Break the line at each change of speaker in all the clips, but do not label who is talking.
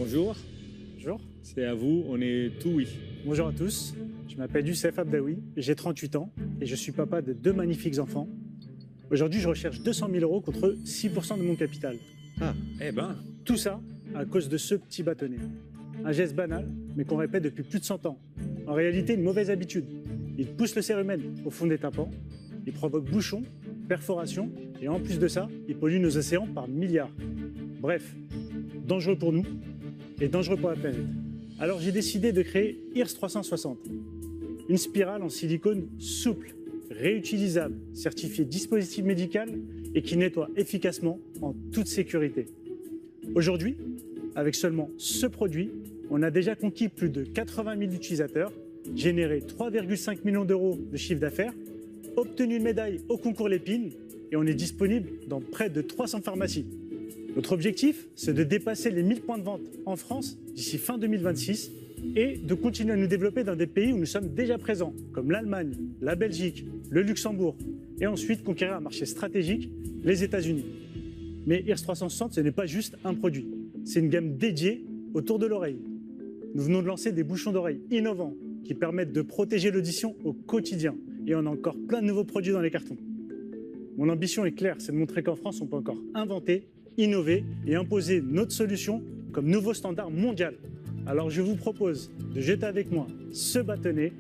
bonjour.
Bonjour.
C'est à vous, on est tout oui.
Bonjour à tous. Je m'appelle Youssef Abdaoui, j'ai 38 ans et je suis papa de 2 magnifiques enfants. Aujourd'hui, je recherche 200 000 euros contre 6% de mon capital.
Ah, eh ben.
Tout ça à cause de ce petit bâtonnet. Un geste banal, mais qu'on répète depuis plus de 100 ans. En réalité, une mauvaise habitude. Il pousse le cérumen au fond des tympans, il provoque bouchons, perforations, et en plus de ça, il pollue nos océans par milliards. Bref, dangereux pour nous et dangereux pour la planète. Alors j'ai décidé de créer IRS 360, une spirale en silicone souple, réutilisable, certifiée dispositif médical et qui nettoie efficacement en toute sécurité. Aujourd'hui, avec seulement ce produit, on a déjà conquis plus de 80 000 utilisateurs, généré 3,5 millions d'euros de chiffre d'affaires, obtenu une médaille au concours Lépine et on est disponible dans près de 300 pharmacies. Notre objectif, c'est de dépasser les 1000 points de vente en France d'ici fin 2026 et de continuer à nous développer dans des pays où nous sommes déjà présents, comme l'Allemagne, la Belgique, le Luxembourg, et ensuite conquérir un marché stratégique, les États-Unis. Mais IRS 360, ce n'est pas juste un produit, c'est une gamme dédiée autour de l'oreille. Nous venons de lancer des bouchons d'oreille innovants qui permettent de protéger l'audition au quotidien, et on a encore plein de nouveaux produits dans les cartons. Mon ambition est claire, c'est de montrer qu'en France, on peut encore inventer, innover et imposer notre solution comme nouveau standard mondial. Alors je vous propose de jeter avec moi ce bâtonnet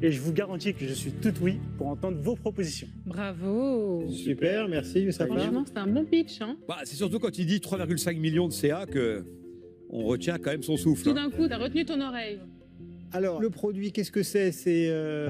et je vous garantis que je suis tout oui pour entendre vos propositions.
Bravo.
Super, merci Youssef.
Franchement, c'est un bon pitch. Hein.
Bah, c'est surtout quand il dit 3,5 millions de CA que on retient quand même son souffle.
Tout d'un coup, tu as retenu ton oreille.
Alors, le produit, qu'est-ce que c'est?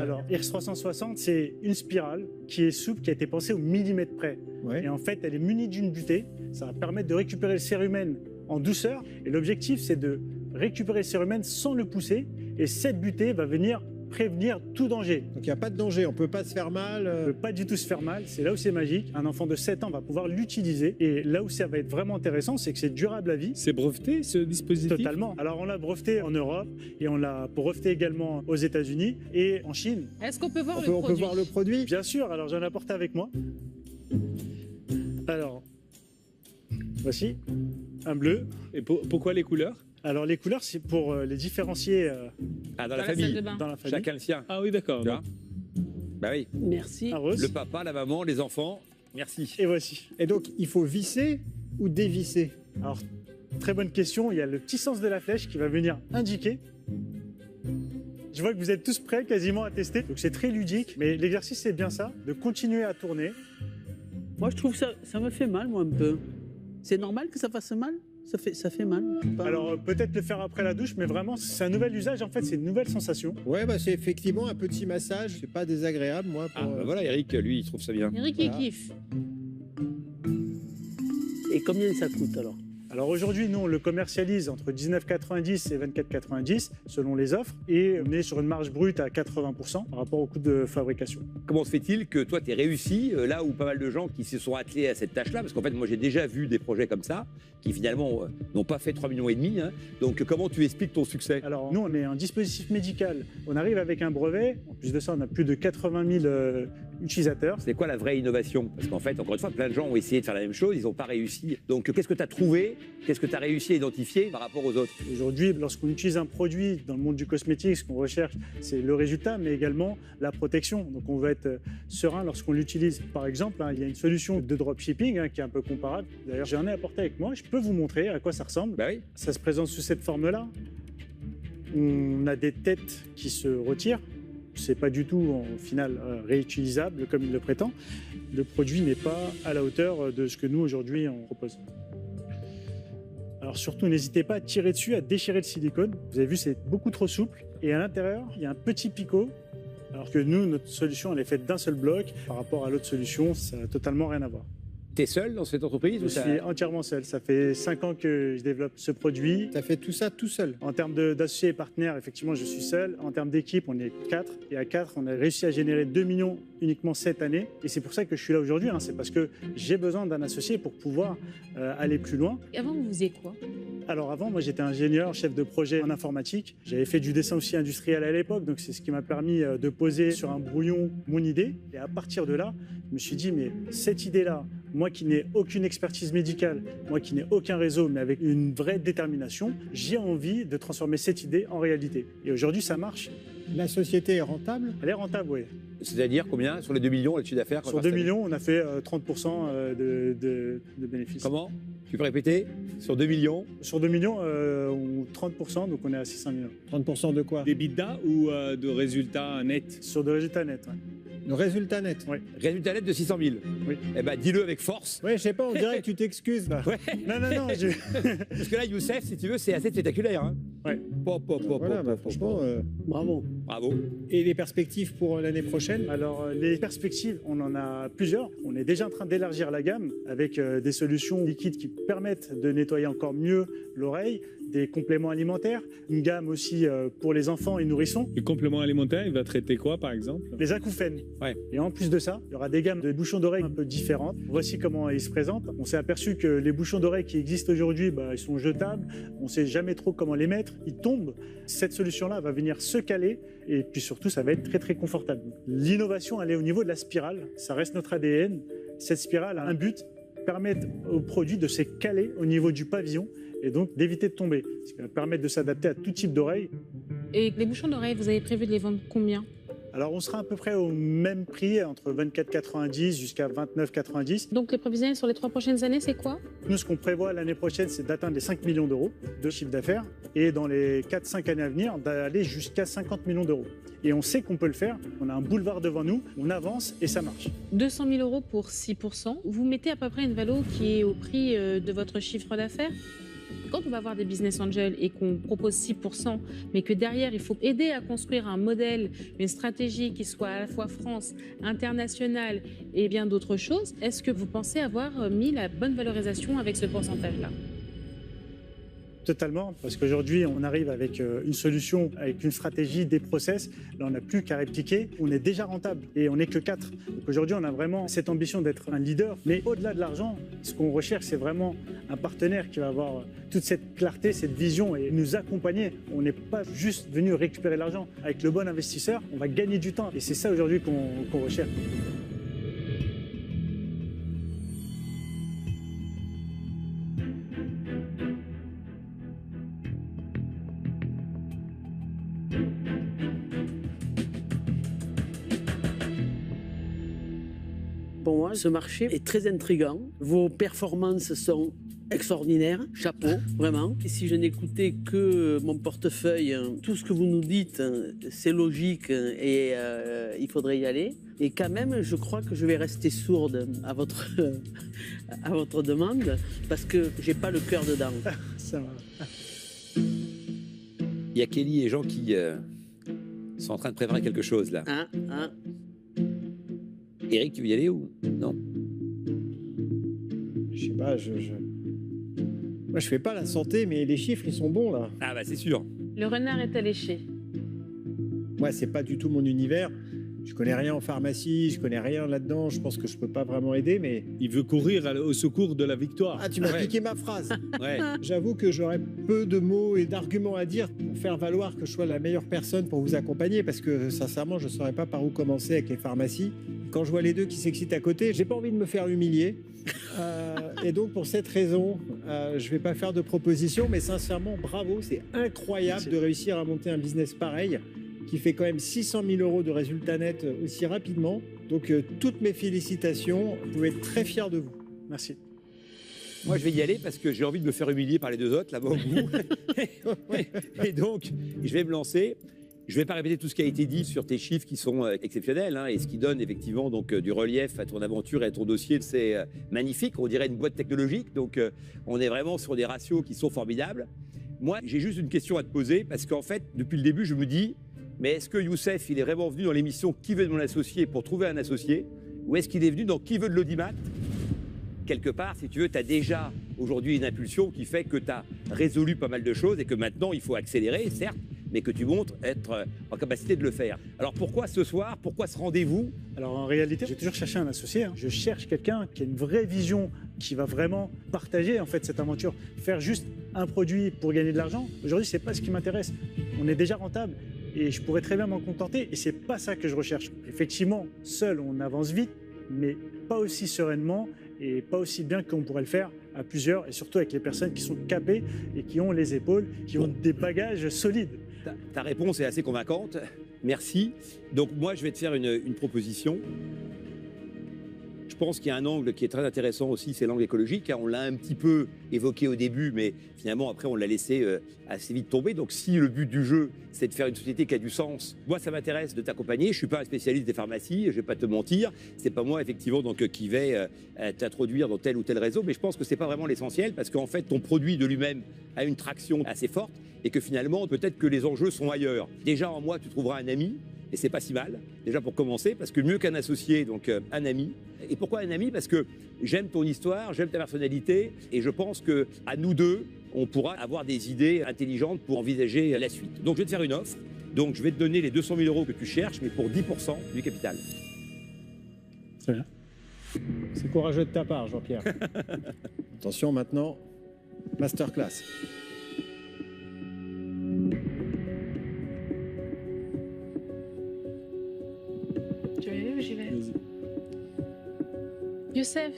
Alors, IRS 360, c'est une spirale qui est souple, qui a été pensée au millimètre près.
Ouais.
Et en fait, elle est munie d'une butée. Ça va permettre de récupérer le cérumen en douceur. Et l'objectif, c'est de récupérer le cérumen sans le pousser. Et cette butée va venir prévenir tout danger.
Donc, il n'y a pas de danger, on ne peut pas se faire mal.
On ne peut pas du tout se faire mal, c'est là où c'est magique. Un enfant de 7 ans va pouvoir l'utiliser. Et là où ça va être vraiment intéressant, c'est que c'est durable à vie.
C'est breveté ce dispositif?
Totalement. Alors on l'a breveté en Europe et on l'a breveté également aux États-Unis et en Chine.
Est-ce qu'on peut voir
On
le
peut
produit?
voir le produit?
Bien sûr, alors j'en ai apporté avec moi. Alors, voici un bleu.
Et pourquoi les couleurs?
Alors les couleurs, c'est pour les différencier
Ah, dans la
Dans la salle
famille.
de bain.
dans la famille.
Chacun le sien.
Ah oui, d'accord.
Tu vois Bah oui.
Merci.
Un rose.
Le papa, la maman, les enfants. Merci.
Et voici.
Et donc, il faut visser ou dévisser?
Alors, très bonne question. Il y a le petit sens de la flèche qui va venir indiquer. Je vois que vous êtes tous prêts quasiment à tester. Donc c'est très ludique. Mais l'exercice, c'est bien ça, de continuer à tourner.
Moi, je trouve que ça me fait mal, moi, un peu. C'est normal que ça fasse mal? Ça fait mal. Pas-
Alors peut-être le faire après la douche, mais vraiment, c'est un nouvel usage. En fait, c'est une nouvelle sensation.
Ouais, bah, c'est effectivement un petit massage. C'est pas désagréable, moi. Pour,
Ah, bah voilà, Eric, lui, il trouve ça bien.
Eric, il
Voilà.
kiffe.
Et combien ça coûte, alors?
Alors aujourd'hui, nous, on le commercialise entre 19,90 et 24,90 selon les offres. Et on est sur une marge brute à 80% par rapport au coût de fabrication.
Comment se fait-il que toi, tu aies réussi là où pas mal de gens qui se sont attelés à cette tâche-là? Parce qu'en fait, moi, j'ai déjà vu des projets comme ça qui finalement n'ont pas fait 3,5 millions. Hein. Donc, comment tu expliques ton succès?
Alors nous, on est un dispositif médical. On arrive avec un brevet. En plus de ça, on a plus de 80 000 utilisateurs.
C'est quoi la vraie innovation? Parce qu'en fait, encore une fois, plein de gens ont essayé de faire la même chose, ils n'ont pas réussi. Donc, qu'est-ce que tu as trouvé? Qu'est-ce que tu as réussi à identifier par rapport aux autres?
Aujourd'hui, lorsqu'on utilise un produit dans le monde du cosmétique, ce qu'on recherche, c'est le résultat, mais également la protection. Donc on veut être serein lorsqu'on l'utilise. Par exemple, il y a une solution de dropshipping qui est un peu comparable. D'ailleurs, j'en ai apporté avec moi. Je peux vous montrer à quoi ça ressemble.
Bah oui.
Ça se présente sous cette forme-là. On a des têtes qui se retirent. C'est pas du tout, au final, réutilisable comme il le prétend. Le produit n'est pas à la hauteur de ce que nous, aujourd'hui, on propose. Alors surtout, n'hésitez pas à tirer dessus, à déchirer le silicone. Vous avez vu, c'est beaucoup trop souple. Et à l'intérieur, il y a un petit picot. Alors que nous, notre solution, elle est faite d'un seul bloc. Par rapport à l'autre solution, ça n'a totalement rien à voir.
Tu es seul dans cette entreprise?
Je
ou t'as-
suis entièrement seul. Ça fait 5 ans que je développe ce produit.
Tu as fait tout ça tout seul.
En termes d'associés et partenaires, effectivement, je suis seul. En termes d'équipe, on est 4. Et à 4, on a réussi à générer 2 millions uniquement cette année. Et c'est pour ça que je suis là aujourd'hui. C'est parce que j'ai besoin d'un associé pour pouvoir aller plus loin.
Et avant, vous faisiez quoi?
Alors avant, moi j'étais ingénieur, chef de projet en informatique. J'avais fait du dessin aussi industriel à l'époque, donc c'est ce qui m'a permis de poser sur un brouillon mon idée. Et à partir de là, je me suis dit, mais cette idée-là, Moi qui n'ai aucune expertise médicale, moi qui n'ai aucun réseau, mais avec une vraie détermination, j'ai envie de transformer cette idée en réalité. Et aujourd'hui, ça marche.
La société est rentable?
Elle est rentable, oui.
C'est-à-dire combien sur les 2 millions, le chiffre d'affaires?
Sur 2 millions, on a fait 30% de bénéfices.
Comment? Tu peux répéter? Sur 2 millions?
Sur 2 millions, 30%, donc on est à 600 millions.
30% de quoi?
D'EBITDA ou de résultats nets?
Sur des résultats nets, ouais.
Le résultat net?
Oui.
Résultat net de 600 000.
Oui.
Eh ben, dis-le avec force.
Ouais, je sais pas, on dirait que tu t'excuses là.
Ouais.
Non,
Parce que là, Youssef, si tu veux, c'est assez spectaculaire. Hein.
Ouais.
Voilà, bah, franchement.
Bravo.
Bravo.
Et les perspectives pour l'année prochaine?
Alors, les perspectives, on en a plusieurs. On est déjà en train d'élargir la gamme avec des solutions liquides qui permettent de nettoyer encore mieux l'oreille, des compléments alimentaires, une gamme aussi pour les enfants et nourrissons,
Le complément alimentaire, il va traiter quoi, par exemple?
les acouphènes.
Ouais.
Et en plus de ça, il y aura des gammes de bouchons d'oreille un peu différentes. Voici comment ils se présentent. On s'est aperçu que les bouchons d'oreille qui existent aujourd'hui, ils sont jetables. On ne sait jamais trop comment les mettre. Ils tombent. Cette solution-là va venir se caler et puis surtout, ça va être très très confortable. L'innovation, elle est au niveau de la spirale. Ça reste notre ADN. Cette spirale a un but, permettre au produit de se caler au niveau du pavillon et donc d'éviter de tomber. Ce qui va permettre de s'adapter à tout type d'oreille.
Et les bouchons d'oreille, vous avez prévu de les vendre combien?
Alors on sera à peu près au même prix, entre 24,90 jusqu'à 29,90.
Donc les prévisionnels sur les 3 prochaines années, c'est quoi?
Nous, ce qu'on prévoit l'année prochaine, c'est d'atteindre les 5 millions d'euros de chiffre d'affaires et dans les 4-5 années à venir, d'aller jusqu'à 50 millions d'euros. Et on sait qu'on peut le faire, on a un boulevard devant nous, on avance et ça marche.
200 000 euros pour 6%. Vous mettez à peu près une valo qui est au prix de votre chiffre d'affaires. Quand on va voir des business angels et qu'on propose 6%, mais que derrière, il faut aider à construire un modèle, une stratégie qui soit à la fois France, internationale et bien d'autres choses, est-ce que vous pensez avoir mis la bonne valorisation avec ce pourcentage-là?
Totalement, parce qu'aujourd'hui, on arrive avec une solution, avec une stratégie, des process. Là, on n'a plus qu'à répliquer. On est déjà rentable et on n'est que 4. Donc aujourd'hui, on a vraiment cette ambition d'être un leader. Mais au-delà de l'argent, ce qu'on recherche, c'est vraiment un partenaire qui va avoir toute cette clarté, cette vision et nous accompagner. On n'est pas juste venu récupérer l'argent. Avec le bon investisseur, on va gagner du temps. Et c'est ça aujourd'hui qu'on recherche.
Pour moi, ce marché est très intriguant. Vos performances sont extraordinaires. Chapeau, vraiment. Et si je n'écoutais que mon portefeuille, tout ce que vous nous dites, c'est logique et il faudrait y aller. Et quand même, je crois que je vais rester sourde à votre, à votre demande parce que j'ai pas le cœur dedans.
Ça va.
Il y a Kelly et Jean qui sont en train de préparer quelque chose là. Eric, tu veux y aller ou non?
Je sais pas, moi je fais pas la santé, mais les chiffres ils sont bons là.
Ah bah c'est sûr.
Le renard est alléché.
Moi c'est pas du tout mon univers. Je connais rien en pharmacie, je connais rien là-dedans. Je pense que je peux pas vraiment aider, mais
Il veut courir au secours de la victoire.
ah tu m'as
Ouais.
piqué ma phrase.
Ouais.
J'avoue que j'aurais peu de mots et d'arguments à dire pour faire valoir que je sois la meilleure personne pour vous accompagner, parce que sincèrement, je ne saurais pas par où commencer avec les pharmacies. Quand je vois les deux qui s'excitent à côté, j'ai pas envie de me faire humilier. Et donc pour cette raison, je vais pas faire de proposition, mais sincèrement, bravo, c'est incroyable
Merci.
de réussir à monter un business pareil qui fait quand même 600 000 euros de résultats nets aussi rapidement. Donc toutes mes félicitations, vous pouvez être très fiers de vous.
Merci.
Moi, je vais y aller parce que j'ai envie de me faire humilier par les deux autres là-bas au bout. Et donc, je vais me lancer. Je ne vais pas répéter tout ce qui a été dit sur tes chiffres qui sont exceptionnels hein, et ce qui donne effectivement donc, du relief à ton aventure et à ton dossier. C'est magnifique, on dirait une boîte technologique. Donc, on est vraiment sur des ratios qui sont formidables. Moi, j'ai juste une question à te poser parce qu'en fait, depuis le début, je me dis, mais est-ce que Youssef, il est vraiment venu dans l'émission Qui veut de mon associé pour trouver un associé ou est-ce qu'il est venu dans Qui veut de l'audimat? Quelque part, si tu veux, tu as déjà aujourd'hui une impulsion qui fait que tu as résolu pas mal de choses et que maintenant, il faut accélérer, certes, mais que tu montres être en capacité de le faire. Alors pourquoi ce soir? Pourquoi ce rendez-vous?
Alors en réalité, j'ai toujours cherché un associé. hein. Je cherche quelqu'un qui a une vraie vision, qui va vraiment partager en fait cette aventure. Faire juste un produit pour gagner de l'argent, aujourd'hui, c'est pas ce qui m'intéresse. On est déjà rentable et je pourrais très bien m'en contenter et c'est pas ça que je recherche. Effectivement, seul, on avance vite, mais pas aussi sereinement et pas aussi bien qu'on pourrait le faire à plusieurs, et surtout avec les personnes qui sont capées et qui ont les épaules, qui ont des bagages solides.
Ta réponse est assez convaincante. Merci. Donc moi, je vais te faire une proposition. Je pense qu'il y a un angle qui est très intéressant aussi, c'est l'angle écologique. On l'a un petit peu évoqué au début, mais finalement, après, on l'a laissé assez vite tomber. Donc si le but du jeu, c'est de faire une société qui a du sens, moi, ça m'intéresse de t'accompagner. Je ne suis pas un spécialiste des pharmacies, je ne vais pas te mentir. C'est pas moi, effectivement, donc, qui vais t'introduire dans tel ou tel réseau, mais je pense que ce n'est pas vraiment l'essentiel, parce qu'en fait, ton produit de lui-même a une traction assez forte, et que finalement, peut-être que les enjeux sont ailleurs. Déjà, en moi, tu trouveras un ami, et c'est pas si mal, déjà pour commencer, parce que mieux qu'un associé, donc un ami. Et pourquoi un ami? Parce que j'aime ton histoire, j'aime ta personnalité, et je pense que à nous deux, on pourra avoir des idées intelligentes pour envisager la suite. Donc je vais te faire une offre. Donc je vais te donner les 200 000 euros que tu cherches, mais pour 10% du capital.
Très bien.
C'est courageux de ta part, Jean-Pierre. Attention maintenant, masterclass.
Tu veux ou j'y vais?
Vas-y.
Youssef,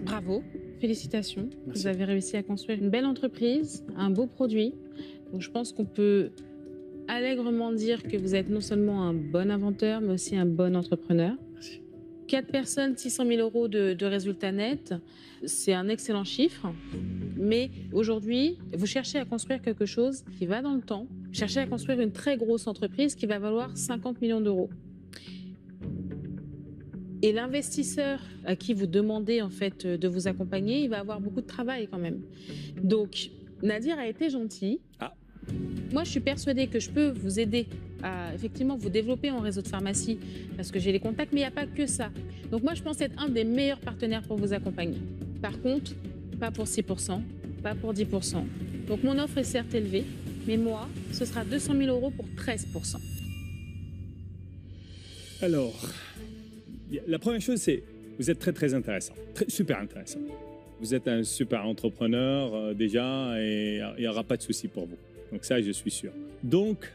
bravo, félicitations.
Merci.
Vous avez réussi à construire une belle entreprise, un beau produit. Donc je pense qu'on peut allègrement dire que vous êtes non seulement un bon inventeur, mais aussi un bon entrepreneur.
Merci.
4 personnes, 600 000 euros de résultats nets, c'est un excellent chiffre. Mais aujourd'hui, vous cherchez à construire quelque chose qui va dans le temps. Vous cherchez à construire une très grosse entreprise qui va valoir 50 millions d'euros. Et l'investisseur à qui vous demandez en fait de vous accompagner, il va avoir beaucoup de travail quand même. Donc, Nadir a été gentil.
Ah.
Moi, je suis persuadée que je peux vous aider à effectivement vous développer en réseau de pharmacie parce que j'ai les contacts, mais il n'y a pas que ça. Donc moi, je pense être un des meilleurs partenaires pour vous accompagner. Par contre, pas pour 6%, pas pour 10%. Donc mon offre est certes élevée, mais moi, ce sera 200 000 euros pour 13%.
Alors, la première chose, c'est vous êtes très très intéressant, super intéressant. Vous êtes un super entrepreneur déjà et il n'y aura pas de souci pour vous. Donc ça, je suis sûr. Donc,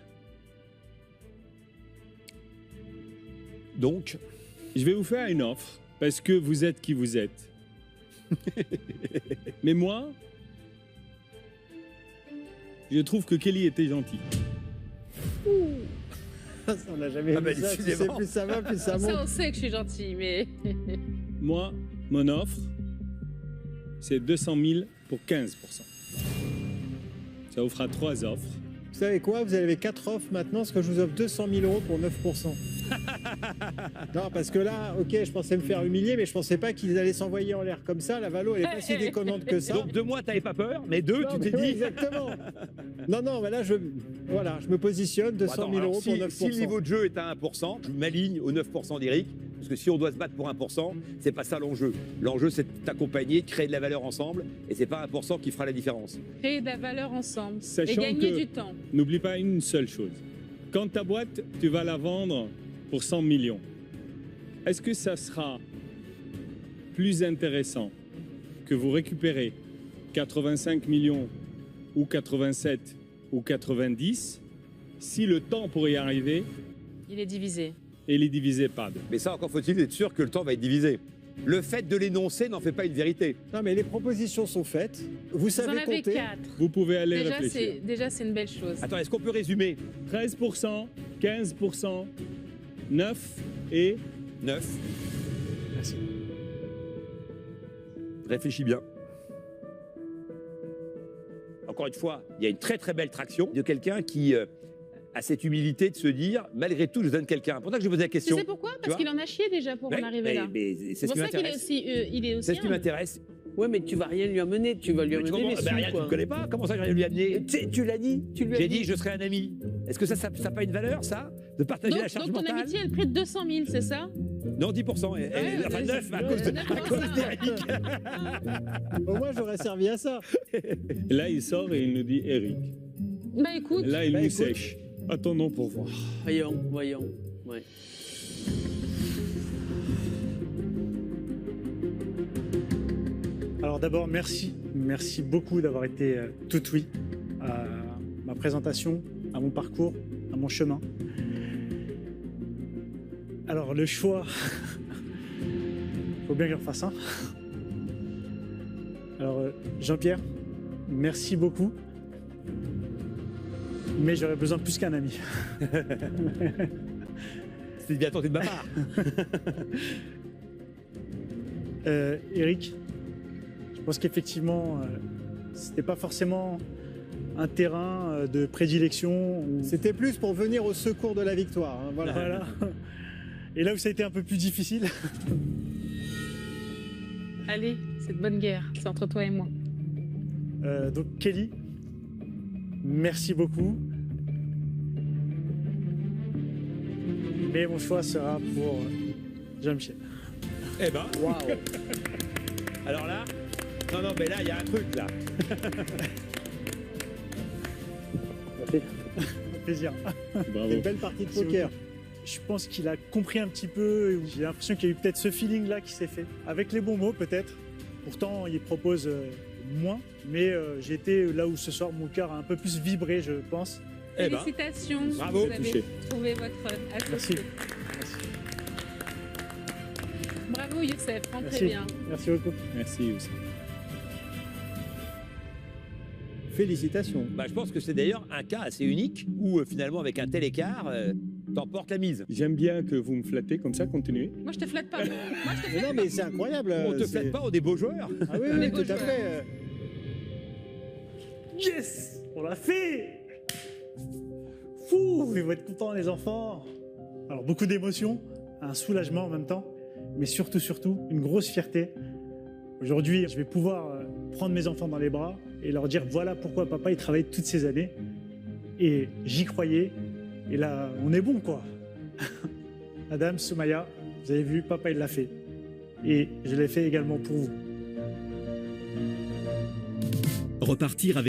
je vais vous faire une offre parce que vous êtes qui vous êtes. Mais moi, je trouve que Kelly était gentil.
On n'a jamais vu ça. Tu sais, plus ça va, plus ça monte.
Ça, on sait que je suis gentille, mais...
Moi, mon offre, c'est 200 000 pour 15%. Ça vous fera 3 offres.
Vous savez quoi? Vous avez 4 offres maintenant, parce que je vous offre 200 000 euros pour 9%. Non, parce que là, ok, je pensais me faire humilier, mais je pensais pas qu'ils allaient s'envoyer en l'air comme ça. La Valo, elle est pas si déconnante que ça.
Donc 2 mois, t'avais pas peur, mais 2,
Non,
tu
mais
t'es
oui,
dit...
exactement. Non, mais là, je me positionne 200 000
alors,
euros pour 9%.
si le niveau de jeu est à 1%, je m'aligne au 9% d'Eric. Parce que si on doit se battre pour 1%, c'est pas ça l'enjeu. L'enjeu, c'est de t'accompagner, de créer de la valeur ensemble, et c'est pas 1% qui fera la différence.
Créer de la valeur ensemble
Sachant
et gagner
que-
du temps.
N'oublie pas une seule chose. Quand ta boîte, tu vas la vendre pour 100 millions, est-ce que ça sera plus intéressant que vous récupérez 85 millions ou 87 ou 90 si le temps pour y arriver,
Il est divisé.
il est divisé par 2?
Mais ça, encore faut-il être sûr que le temps va être divisé. Le fait de l'énoncer n'en fait pas une vérité.
Non, mais les propositions sont faites. Vous
Vous en
savez
avez
compter.
4.
Vous pouvez aller réfléchir.
Déjà, c'est une belle chose.
Attends, est-ce qu'on peut résumer?
13%, 15%, 9 et
9.
Merci.
Réfléchis bien. Encore une fois, il y a une très très belle traction de quelqu'un qui a cette humilité de se dire, malgré tout, je donne quelqu'un. C'est pour ça que je posais la
Tu
question.
sais pourquoi? Parce
vois
qu'il en a chié déjà pour en arriver là.
mais
C'est
c'est ce
pour
qui
ça qu'il est
m'intéresse.
aussi, il est aussi
C'est ce qui
un.
m'intéresse.
Ouais, mais tu vas rien lui amener. Tu vas lui
Mais tu
amener
comprends-
les
bah,
sous,
rien, tu
quoi.
ne connais pas. Comment ça, j'ai rien lui amener?
Tu l'as dit. Tu lui as
J'ai dit, je serai un ami. Est-ce que ça n'a pas une valeur, ça? De partager la charge
Donc ton
mentale?
amitié, elle prête 200 000, c'est ça?
Non, 10%. Enfin, 9 à cause d'Eric.
Au moins, j'aurais servi à ça.
Et là, il sort et il nous dit Eric.
Bah écoute,
Et là, il
Bah,
nous
écoute.
sèche. Attendons pour voir.
Voyons. Ouais.
Alors d'abord, merci beaucoup d'avoir été tout oui à ma présentation, à mon parcours, à mon chemin. Alors le choix, Faut bien que j'en fasse un. Alors, Jean-Pierre, merci beaucoup. Mais j'aurais besoin de plus qu'un ami.
C'est bien tenté de ma part.
Eric, je pense qu'effectivement, c'était pas forcément un terrain de prédilection.
C'était plus pour venir au secours de la victoire. Hein, voilà.
Voilà. Et là où ça a été un peu plus difficile.
Allez, c'est de bonne guerre. C'est entre toi et moi.
Donc Kelly, merci beaucoup. Mais mon choix sera pour Jean-Michel.
Eh ben,
Waouh.
alors là, non, mais là, il y a un truc, là.
Plaisir.
Bravo.
Une belle partie de
Merci
poker.
Je pense qu'il a compris un petit peu. J'ai l'impression qu'il y a eu peut-être ce feeling-là qui s'est fait. Avec les bons mots, peut-être. Pourtant, il propose moins. Mais j'ai été là où ce soir, mon cœur a un peu plus vibré, je pense.
Eh ben,
Félicitations.
bravo,
vous avez
touché.
trouvé votre associé.
Merci.
Bravo Youssef, rentrez
Merci.
bien.
Merci beaucoup.
Merci Youssef.
Félicitations.
bah, je pense que c'est d'ailleurs un cas assez unique où finalement, avec un tel écart, t'emportes la mise.
J'aime bien que vous me flattez comme ça, continuez.
Moi je te flatte pas. Moi je te
Mais
flatte
non, mais c'est incroyable.
On te
c'est-
flatte pas, on est des beaux joueurs.
Ah oui,
On est
oui,
beaux
tout à
joueurs.
fait.
Yes! On l'a fait! Fou! Ils vont être contents, les enfants. Alors, beaucoup d'émotions, un soulagement en même temps, mais surtout, une grosse fierté. Aujourd'hui, je vais pouvoir prendre mes enfants dans les bras et leur dire voilà pourquoi papa il travaille toutes ces années. Et j'y croyais. Et là, on est bon, quoi. Adam, Soumaya, vous avez vu, papa il l'a fait. Et je l'ai fait également pour vous.
Repartir avec